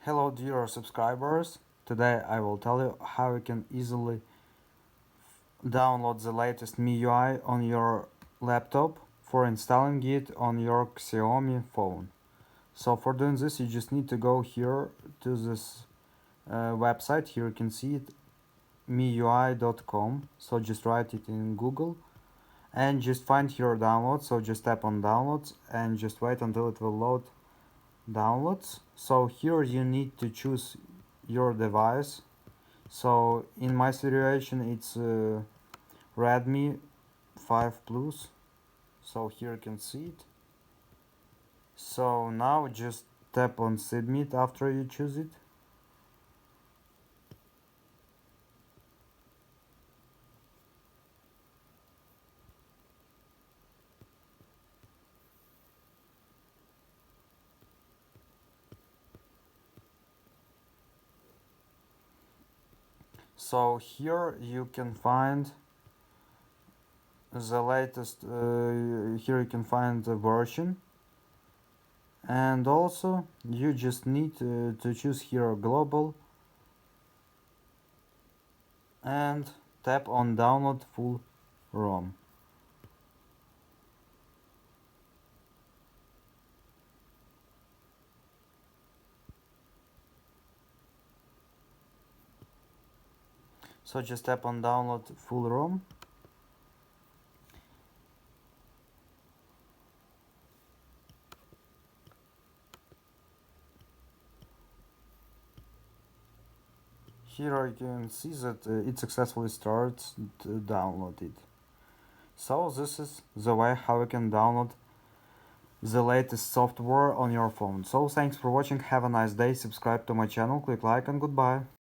Hello dear subscribers, today I will tell you how you can easily download the latest MIUI on your laptop for installing it on your Xiaomi phone. So for doing this you just need to go here to this website. Here you can see it, MIUI.com. So just write it in Google and just find your download. So just tap on downloads and just wait until it will load downloads. So here you need to choose your device. So in my situation it's Redmi 5 Plus. So here you can see it. So now just tap on submit after you choose it. So here you can find the latest, here you can find the version, and also you just need to choose here global and tap on download full ROM. So just tap on download full ROM. Here you can see that it successfully starts to download it. So this is the way how you can download the latest software on your phone. So thanks for watching, have a nice day, subscribe to my channel, click like and goodbye.